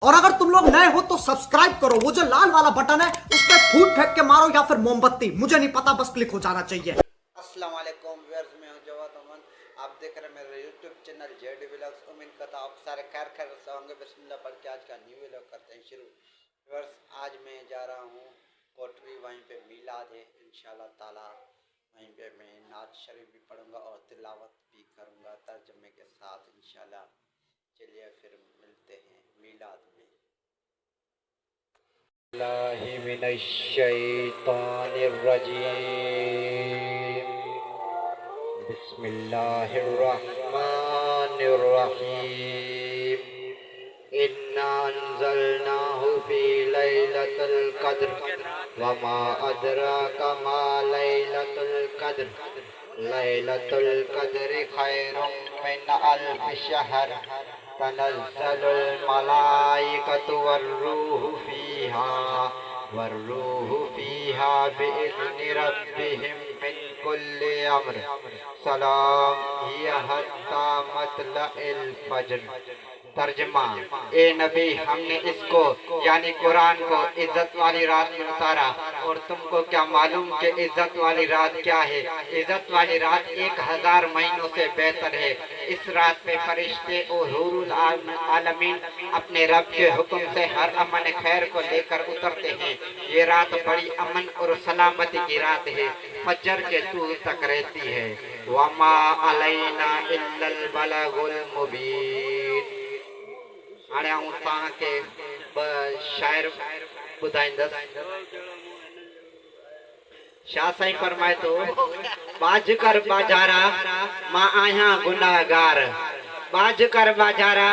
और अगर तुम लोग नए हो तो सब्सक्राइब करो, वो जो लाल वाला बटन है उस पर फूट फेंक के मारो या फिर मोमबत्ती, मुझे नहीं पता, बस क्लिक हो जाना चाहिए। अस्सलाम वालेकुम व्यूअर्स, मैं हूं जवाद अमन। आप देख रहे हैं मेरा यूट्यूब चैनल जेडी व्लॉग्स। उम्मीद करता हूं आप सारे खैर से होंगे। बिस्मिल्लाह पढ़ के आज का न्यू व्लॉग करते हैं शुरू। व्यूअर्स, आज मैं जा रहा हूं कोटरी, वहीं पे मीलाद है इंशाल्लाह ताला। वहीं पे मैं नात शरीफ भी पढ़ूंगा और तिलावत भी करूंगा तर्जमे के साथ इंशाल्लाह। चलिए फिर मिलते हैं मीलाद में। बिस्मिल्लाहिर्रहमानिर्रहीम। बिस्मिल्लाहिर्रहमानिर्रहीम। इन्ना अंज़लनाहु फी लैलतुल क़द्र वमा अदराका मा लैलतुल क़द्र। लैलतुल क़द्रि खैरुम मिन अल्फि शहर। तनज़्ज़लुल मलाइकतु वर्रूहु फ़ीहा बिइज़्नि रब्बिहिम मिन कुल्लि अम्र। सलाम हिय हत्ता मत्लइल फ़ज्र। तर्जमा: ए नबी, हमने इसको यानी कुरान को इज्जत वाली रात में उतारा, और तुमको क्या मालूम कि इज्जत वाली रात क्या है? इज्जत वाली रात 1000 महीनों से बेहतर है। इस रात पे फरिश्ते और हुरुल आलमीन अपने रब के हुक्म से हर अमन खैर को लेकर उतरते हैं। ये रात बड़ी अमन और सलामती की रात है, फजर के तूल तक रहती है। वमा अलैना इल्लल बलागुल मुबीन। हाणे आऊं तव्हांखे शाइर ॿुधाईंदुसि। शाह साईं फरमाए थो: बाज कर बाजारा मां आहियां गुनाहगार। बाज कर बाजारा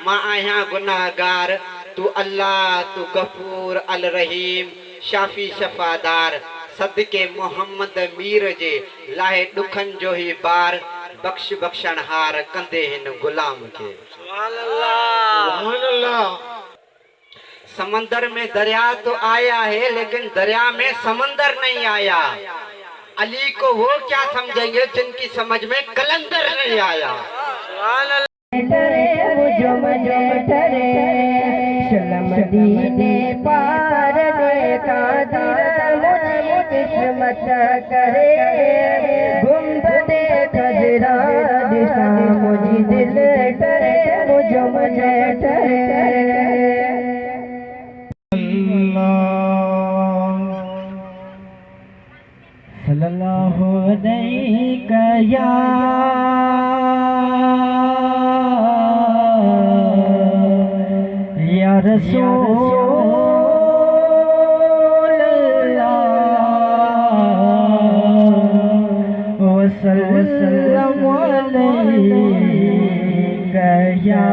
मां आहियां गुनाहगार। तू अल्लाह, तू गफूर अल रहीम, शाफी शफादार। सदके मोहम्मद मीर जे लाहे ॾुखनि जो ही बार। बख्श बख्शणहार कंदे हिन गुलाम के। समंदर में दरिया तो आया है, लेकिन दरिया में समंदर नहीं आया। अली को वो क्या समझेंगे जिनकी समझ में कलंदर नहीं आया। मदीने पार देखा किस्मत करे गुंबदे खजरा दिशा मुझे दिल डरे मुझे मुझे डरे। सल्लल्लाहु अलैहि या रसूल अल्लाह वसल्लम अलैका या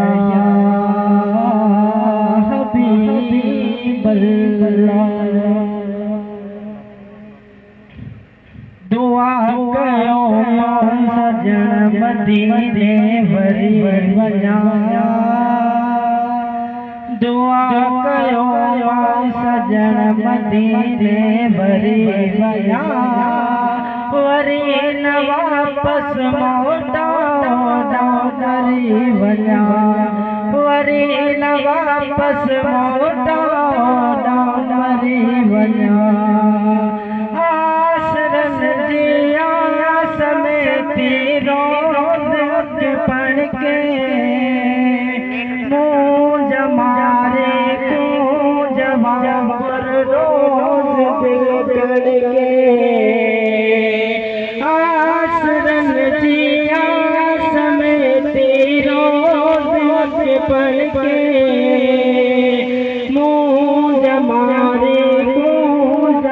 हबीब अल्लाह। दुआ कयो सजन मदीने वरी वञा। दुआ कयो सजन मदीने वरी वञा। वरी न वापस मोटा वरी वञा। वरी न वापस मोटा वरी वञा। रोज़ पढ़ के मूंज मारे कूंज बाबर रोज़ बिगड़ के। आसरन जिया समेती रोज़ पढ़ के मूंज मारे कूंज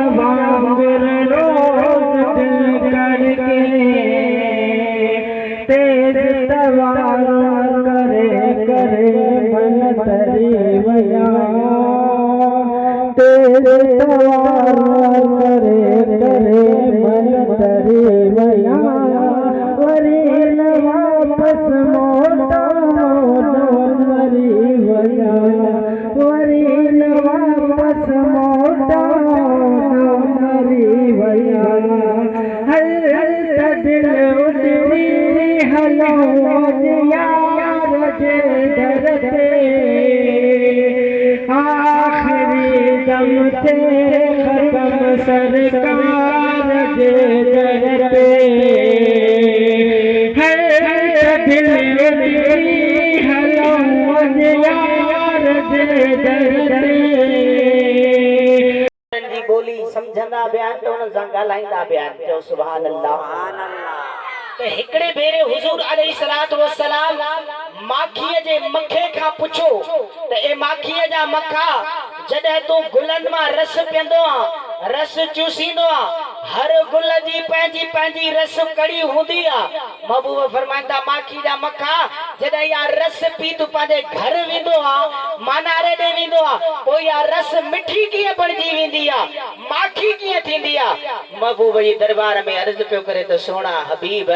दम थे खत्म सरकार जे दर पे है दिल मेरी हलो यार जे दर पे जी बोली समझंदा बयान तो उन सां ॻाल्हाईंदा बयान चओ सुभान अल्लाह। त हिकड़े भेरे हुजूर अलैहिस्सलातु वस्सलाम माखीअ जे मखे खां पुछो त ए माखीअ जा मखा जॾहिं तूं गुलनि मां रस पीअंदो आ रस चूसींदो आ हर गुल जी पंहिंजी पंहिंजी रस कड़ी हूंदी आ। महबूब फरमाईंदा माखी जा मखा जॾहिं या रस पी तूं पंहिंजे घर वेंदो आ मानारे ॾे वेंदो आ पोइ या रस मिठी कीअं बणिजी वेंदी आ माखी कीअं थींदी आ। महबूब जी दरबार में अर्ज़ पियो करे त सोना हबीब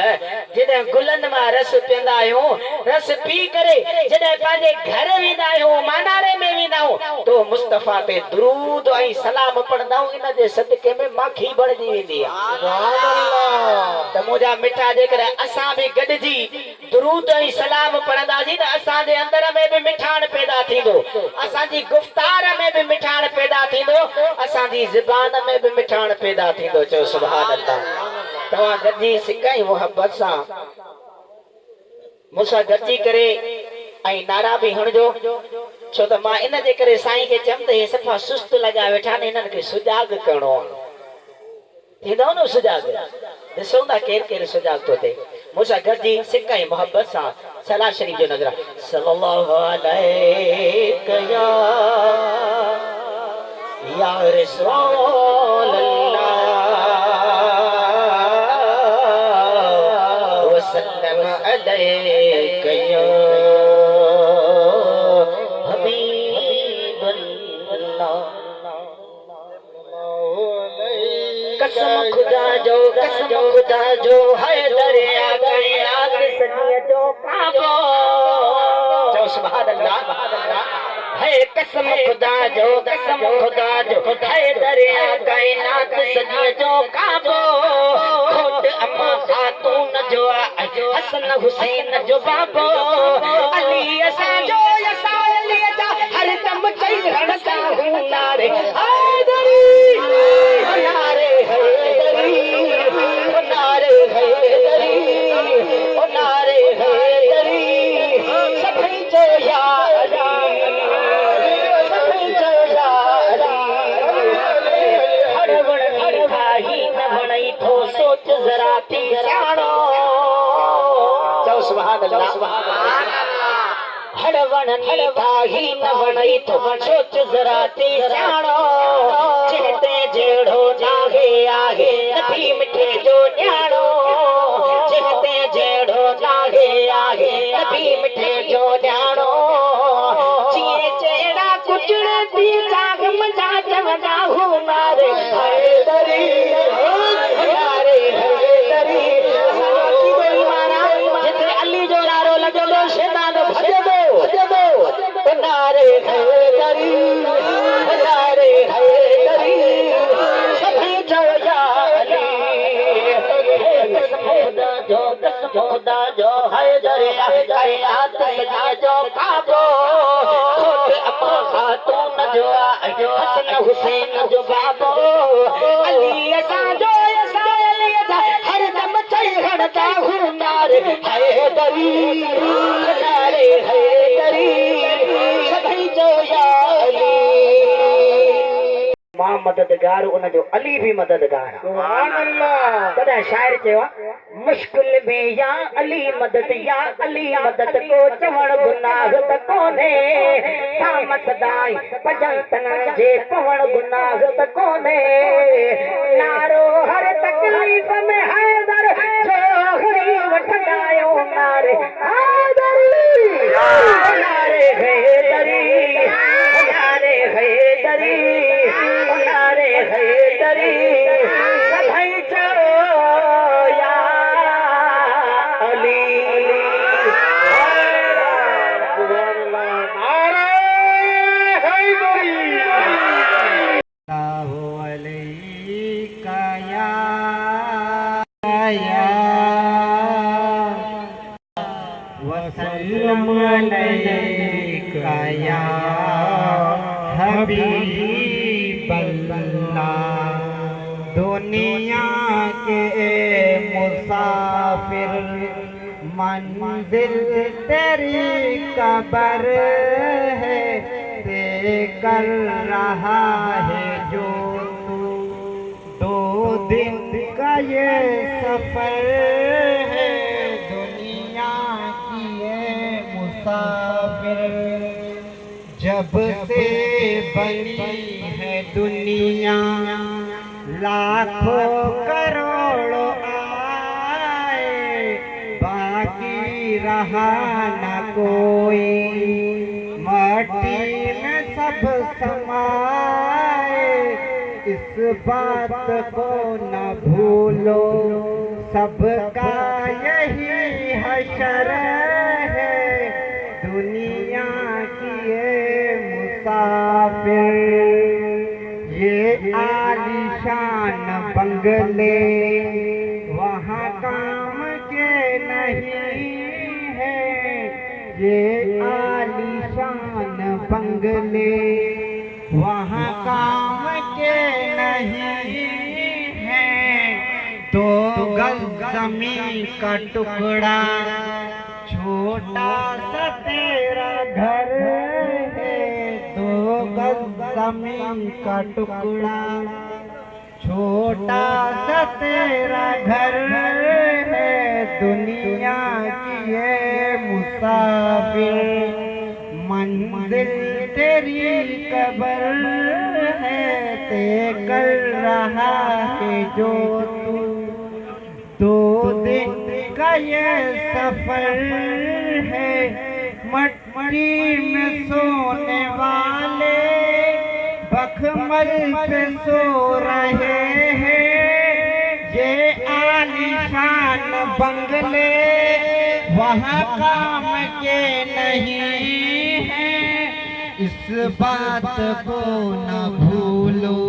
जॾहिं गुलनि मां रस पीअंदा आहियूं रस पी करे जॾहिं पंहिंजे घर वेंदा आहियूं मानारे में वेंदा आहियूं तो मुस्तफ़ा ते दुरूद ऐं सलाम पढ़ंदा आहियूं इन जे सदके में माखी बणिजी वेंदी आहे। त मुंहिंजा मिठा जेकर असां बि गॾिजी दुरूद ऐं सलाम पढ़ंदासीं त असांजे अंदर में बि मिठाण पैदा थींदो असांजी गुफ़्तार में बि मिठाण पैदा थींदो असांजी ज़ुबान में बि मिठाण पैदा थींदो चओ सुभान अल्लाह। तव्हां गॾिजी सिक ऐं मोहब्बत सां मूंसां गॾिजी करे ऐं नारा बि हणिजो छो त मां इन जे करे साईं खे चयमि त हे सफ़ा सुस्त लॻा वेठा आहिनि हिननि खे सुजाग करिणो आहे थींदो न सुजाग ॾिसूं था केरु केरु सुजाग थो थिए मूंसां गॾिजी सिक ऐं मोहब्बत सां सलाह शरीफ़ जो नज़र सल्लल्लाहु अलैहि या रसूल अल्लाह वसल्लम अलैका या हबीब अल्लाह। कसम खुदा जो है दरिया कायनात सदियों जो काबो चओ सुभान अल्लाह है कसम खुदा जो है दरिया कायनात सदियों जो काबो खोट अम्मा खातून जो हसन हुसैन जो बाबो अली असांजो अली जा हर दम चई हणंदा हूं नारे हैदरी नारे हैदरी नारे हैदरी नारे हैदरी सभई जो यारी सभई जो यारी हर वण खाही न वणई थो सोच जरा थी सियाणो चओ सुभान अल्लाह। हर वण खाही न वणई थो सोच जरा थी सियाणो जिते जहिड़ो नाहे आहे नथी मिठे जो न्याणो जिते जहिड़ो नाहे आहे नथी मिठे जो न्याणो जीअं जहिड़ा कुझड़ थी जाग मजा चवंदा हूं नारे हैदरी नारे हैदरी जिते अली जो नारो लॻंदो शैतान भॼंदो नारे हैदरी नारे हैदरी सभई जो यारी खुदा जो हैदरी कायनात सदियों जो काबो खोट अम्मा खातून जो हसन हुसैन जो बाबो अली असांजो अली जा हर दम चई हणंदा हूं नारे हैदरी नारे हैदरी सभई जो यारी मां मददगार उन जो अली भी मददगार सुभान अल्लाह। तॾहिं शाइर चयो मुश्किल में या अली मदद को चवण गुनाह त कोन्हे साम सदाई भॼन जे पवण गुनाह त कोन्हे नारो हर तकलीफ़ में हैदर जो खणी वठंदा आहियो नारे हैदरी नारे हैदरी नारे हैदरी नारे हैदरी सभई जो या अली नारे हैदरी अलैका या वसल्लम अलैका या हबीब मंजिल तेरी कब्र है, ते कर रहा है जो तू। 2 दिन का ये सफर है, दुनिया की ये मुसाफिर। जब से बनी है दुनिया, लाखों करोड़ों आए, बाकी रहा न कोई। मट्टी में सब समाए, इस बात को न भूलो, सबका यही हशर है, दुनिया की ये मुसाफिर। ये आलीशान बंगले वहाँ काम के नहीं है, ये आलीशान बंगले वहाँ काम के नहीं है। 2 गज जमीन का टुकड़ा, छोटा सा तेरा घर है। 2 गज जमीन का टुकड़ा, छोटा सा तेरा घर है, दुनिया की ये मुसाफिर। मंजिल तेरी कब्र है, ते कर रहा है जो तू। 2 दिन का ये सफर है, मट्टी में सोने वाले बखमल पे सो रहे हैं। ये आलीशान बंगले वहाँ काम के नहीं है, इस बात को न भूलो,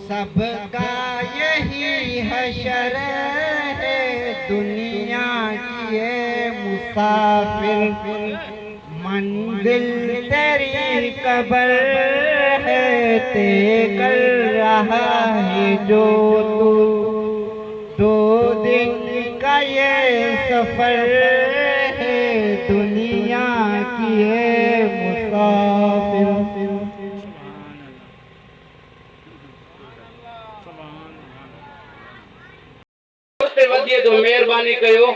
सबका यही हशर है, दुनिया की ये मुसाफिर। मंजिल तेरी कब्र है, ते कर रहा है जो तू। 2 दिन का ये सफर है, दुनिया की ये मुसाफिर। वधिए तो मेहरबानी कयो।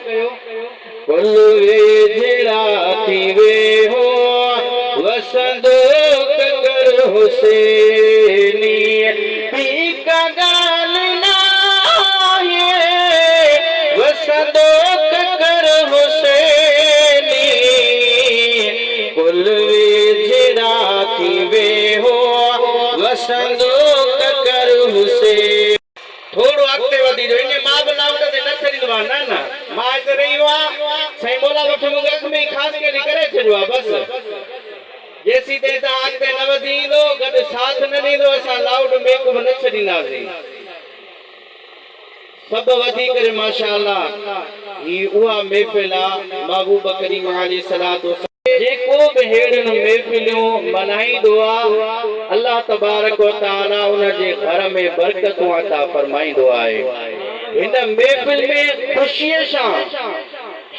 कुल वेझड़ा थी वे हो, वसंदो कर हुसैनी। पी का गाल ना ये, वसंदो कर हुसैनी। कुल वेझड़ा थी वे हो, वसंदो कर हुसैनी। थोड़ो अॻिते वधी जो, इन मां बि लावट ते न छॾींदो आहे। न न मां हिते रहियो आहे, साईं मोला वठ मूंखे अॻ में ई ख़ासि करे छॾियो आहे। बसि जेसीं ताईं तव्हां अॻिते न वधी ईंदो, गॾु साथ न ॾींदो, असां लाउड मेक बि न छॾींदासीं। सभु वधी करे माशाअल्लाह ही उहा महफ़िल आहे महबूब करीम अलैहिस्सलातु वस्सलाम। जेको बि हेड़ियूं महफ़िलूं मल्हाईंदो आहे, अल्लाह तबारक व तआला उन जे घर में बरकतूं अता फरमाईंदो आहे। हिन महफ़िल में ख़ुशीअ सां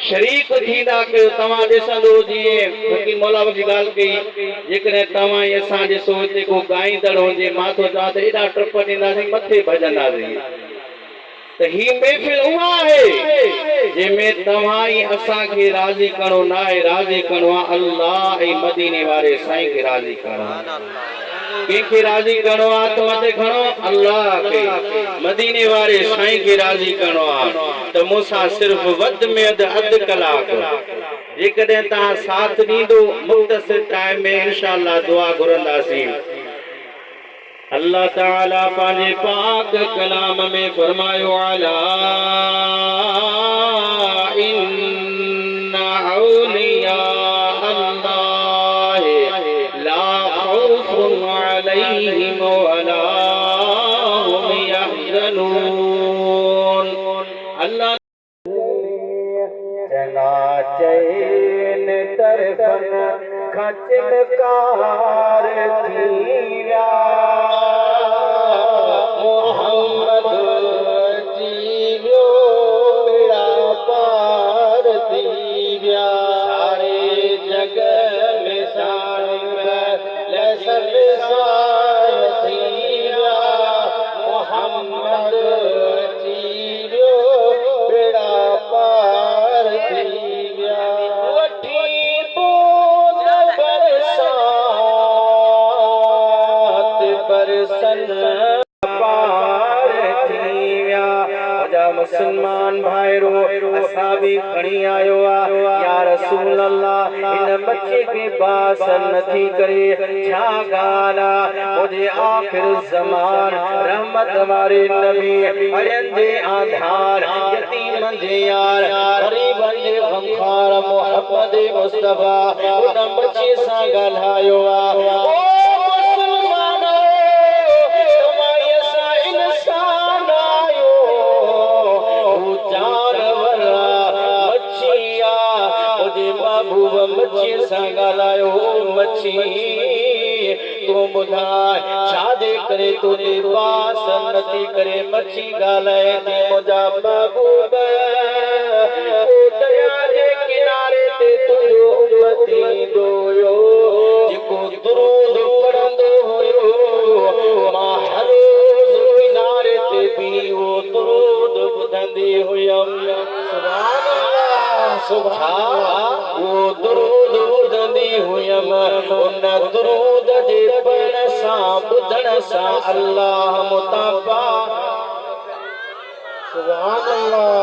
शरीक थींदा कयो। तव्हां ॾिसंदो जीअं फकीर मौला जी ॻाल्हि कई, जेकॾहिं तव्हां ऐं असां ॾिसो हिते को ॻाईंदड़ हुजे, मां थो चवां त एॾा टप ॾींदासीं, मथे भॼंदासीं। त ही महफ़िल उहा आहे जंहिंमें तव्हां ई असांखे राज़ी करणो न आहे, राज़ी करणो आहे अल्लाह ऐं मदीने वारे साईं खे राज़ी करणो। कंहिंखे राज़ी करणो आहे त मथे खणो अल्लाह खे, मदीने वारे साईं खे राज़ी करणो आहे त मूंसां सिर्फ़ु वधि में वधि अधु कलाकु जेकॾहिं तव्हां साथ ॾींदो, मुख़्तसिर टाइम में इंशाअल्लाह दुआ घुरंदासीं। अल्लाह ताला पांजे पाक कलाम में फरमायो, अला इन्ना औलिया अल्लाह ला खौफुन अलैहिम वला हुम यहज़नून। अल्लाह चैन तरफन खचलकार थीया, मोहम्मद जीवियो बेड़ा पार थी। संसान थी विया मोहम्मद अची वियो बेड़ा पार थी विया वठी बूंद बरसात बरसन पार थी विया मुंहिंजा मुस्लमान भाइरो असां बि खणी आयो आहे या रसूल अल्लाह इन बच्चे के पास नथी करे छा ॻाल्हि आहे मुंहिंजे आख़िर ज़मान रहमत वारे नबी अड़ियनि जे आधार यतीमनि जे यार ग़रीबनि जे ग़मख़ार मोहम्मद मुस्तफ़ा उन बच्चे सां ॻाल्हायो आहे ओ मुस्लमानो तव्हां असां इंसान आयो हू जानवर मच्छी मुझे महबूब मच्छी सां ॻाल्हायो मच्छी तूं ॿुधाए छाजे करे तुंहिंजे पास नथी करे मच्छी ॻाल्हाए थी मुंहिंजा महबूब दरिया जे किनारे ते तुंहिंजो उम्मती ईंदो हुयो जेको दुरूद पढ़ंदो हुयो मां हर रोज़ किनारे ते बि उहो दुरूद ॿुधंदी हुयमि सुभान वो दुरूद ॿुधंदी हुयमि उन दुरूद जे पढ़ण सां ॿुधण सां अल्लाह मुताबा सुभान अल्लाह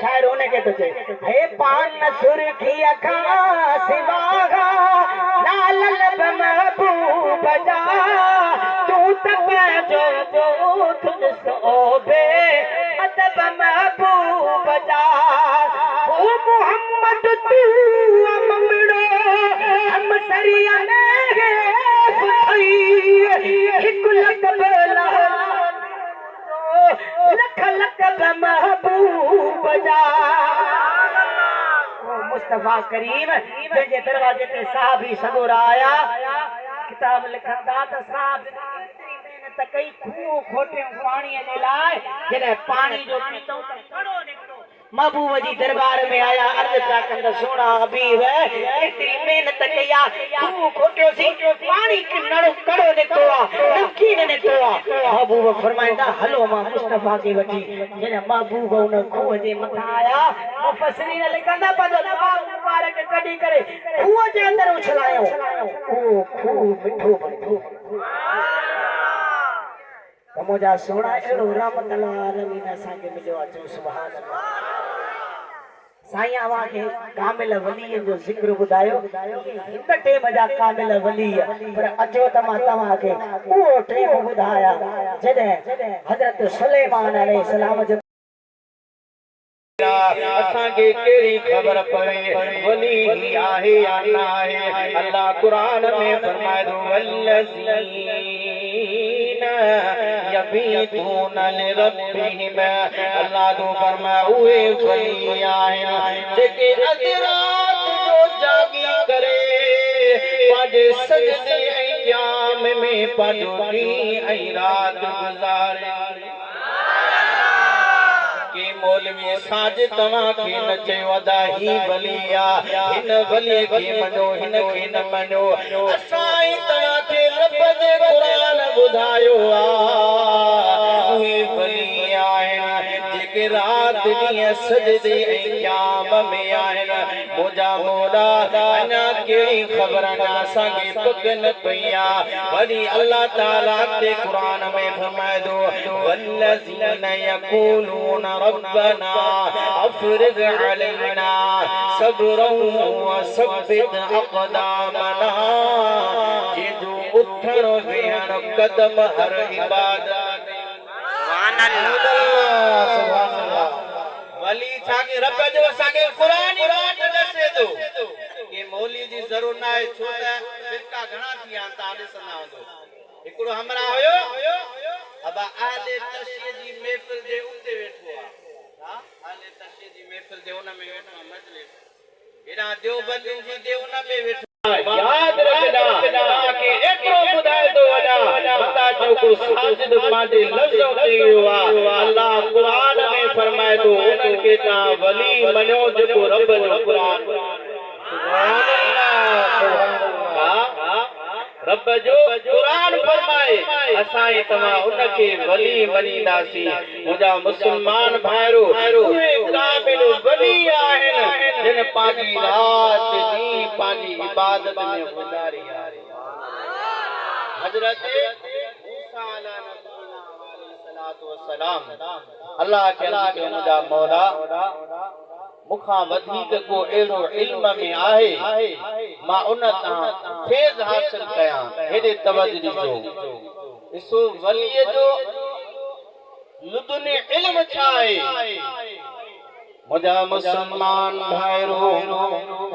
शायर होने के तो हे पान सुर्खी अखा सिवागा लाल लब महबूब जा तू तब जो तुझ सोबे अदब महबूब जा ओ मोहम्मद तू ममड़ो हम सरिया ने लख लख महबूब जा मुस्तफा करीम जंहिंजे दरवाजे ते साहबी सगोरा आया किताब लिखंदा त साहब एतिरी महिनत कई खूह खोटियूं पाणीअ जे लाइ जॾहिं पाणी जो पीतऊं त कड़ो निकितो महबूब जी दरबार में आया अर्ज पिया कंदा सोना हबीब एतिरी महिनत कई आहे खूह खोटियोसीं पाणी कड़ो निकितो आहे नमकीन निकितो आहे महबूब फरमाईंदा हलो मां मुस्तफा खे वठी जॾहिं महबूब उन खूह जे मथां आया मुफ़स्सिरीन लिखंदा पंहिंजो नवाब मुबारक कढी करे खूह जे अंदरि उछलायो उहो खूह मिठो बणियो मुंहिंजा सोना अहिड़ो रहमत आलमीन असांखे मिलियो आहे चओ सुभान अल्लाह साईं आवा के कामिल वली जो जिक्र बुधायो हिन टेम जा कामिल वली पर अचो त मां तव्हां खे उहो टेम बुधाया जॾहिं हज़रत सुलेमान अलैहिस्सलाम जो असांखे कहिड़ी ख़बर पवे वली ही आहे या न आहे अल्लाह कुरान में फरमाए थो वल्लज़ीना यबीतून लिरब्बिहिम अल्लाह तो फरमाए उहे वली आहिनि जेके अधु रात जो जागी करे पंहिंजे सजदे ऐं क़याम में पंहिंजो ॾींहुं ऐं राति गुज़ारे मौलवी साज तव्हां खे न चयो अदा ही वली आहे हिन वली खे मञो हिन खे न मञो असां तव्हां खे रब जे क़ुरान ॿुधायो आहे उहे वली आहिनि जेके राति ॾींहुं सजदे ऐं क़याम में आहिनि मुंहिंजा मौला अञा कहिड़ी ख़बर न असांखे पक न पई आहे वरी अल्लाह ताला ते क़ुरान में फरमाए थो वल्लज़ीन यक़ूलून रब्बना अफ़रिग़ अलैना सब्रन वसब्बित अक़दामना जे जो उथण वेहण कदम हर इबादत सुभान अल्लाह वली छाके रब जो असांखे क़ुरान ई बात दसे थो कि मौली जी ज़रूरत न आहे छो त फिरका घणा थी विया तव्हां ॾिसंदा हूंदो हिकिड़ो हमरा हुयो अब आले तशरीह जी महफ़िल जे उते वेठो आहे आले तशरीह जी महफ़िल जे उन में वेठो आहे मजलिस हेॾा देवबंदियुनि जी दे उन में वेठो याद रखना कि एतिरो ॿुधाए थो वञा मता जो को साजिद पंहिंजे लफ़्ज़ ते वियो आहे अल्लाह क़ुरान में फरमाए तो उन्हनि खे तव्हां वली मञो जेको रब जो क़ुरान रब जो क़ुरान फरमाए असां तव्हां उनखे वली मञींदासीं। मुंहिंजा मुस्लमान भाइरो उहे कामिल वली आहिनि जिन पंहिंजी रात ॾींहुं पंहिंजी इबादत में गुज़ारी आहे। हज़रत मूसा अलैहिस्सलाम अल्लाह के मुंहिंजा मौला मुखां वधीक को अहिड़ो इल्म में आहे मां उन तां फैज़ हासिल कयां। हेॾे तवज्जो ॾिजो, ॾिसो वलीअ जो लुदुन इल्म छा आहे। मुंहिंजा मुस्लमान भाइरो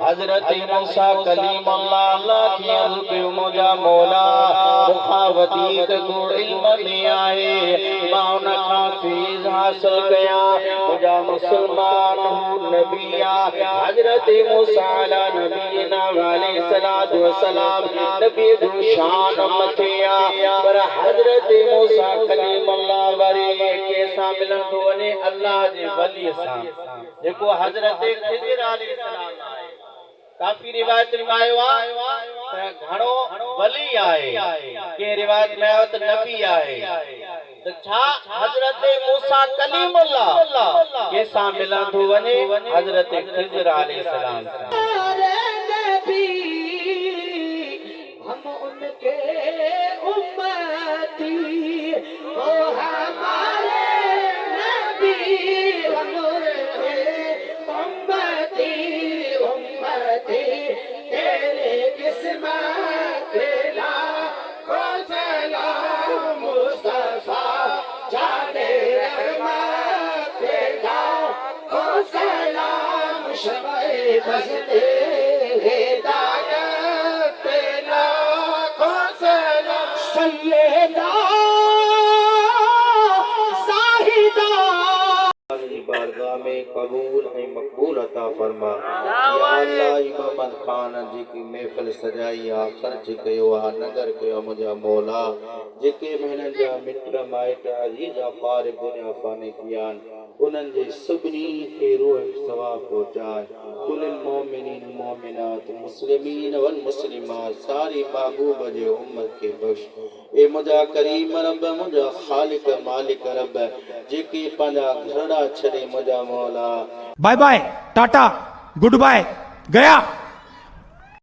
हज़रत मूसा कलीमुल्लाह अल्लाह खे अर्ज़ कयो मुंहिंजा मौला मुखां वधीक को इल्म में आहे मां उन खां फैज़ हासिल कयां। मुंहिंजा मुस्लमान नबी हज़रत मूसा अला नबीना अलैहिस्सलातु वस्सलाम नबी जो शान मथे आहे पर हज़रत मूसा कलीमुल्लाह वरी कंहिंसां मिलंदो वञे अल्लाह जे वलीअ सां जेको हज़रत ख़िज़र अलैहिस्सलाम आहे। काफ़ी रिवायत में आयो आहे त घणो वली आहे, के रिवायत में आयो त नबी आहे। त छा हज़रत मूसा कलीमुल्लाह कंहिंसां मिलंदो वञे हज़रत ख़िज़र अलैहिस्सलाम सां। हम उनके उम्मती ओ हमारे नबी हम उनके उम्मती उम्मती तेरे किस्मत लाखों सलाम मुस्तफा जाने रहमत लाखों सलाम शबे बजते हिदायत लाखों सलाम सैयदा साहिदा बारगाह में कबूल ऐं मक़बूल अता फरमा। या अल्लाह इमाम खान जेकी महफ़िल सजाई आहे ख़र्च कयो आहे नगर कयो मुंहिंजा मौला जेके हिननि जा मिट माइट अज़ीज़ पार दुनिया फ़ाने किया आहिनि उन्हनि जे सभिनी खे रूह सवाब पहुचाए। कुलिल मोमिनीन मोमिनात मुस्लिमीन वल मुस्लिमात सारी महबूब जे उम्मत खे बख़्श। ए मुंहिंजा करीम रब मुंहिंजा ख़ालिक मालिक रब जेके पंहिंजा घरड़ा छॾे मुंहिंजा मौला bye bye tata goodbye गया।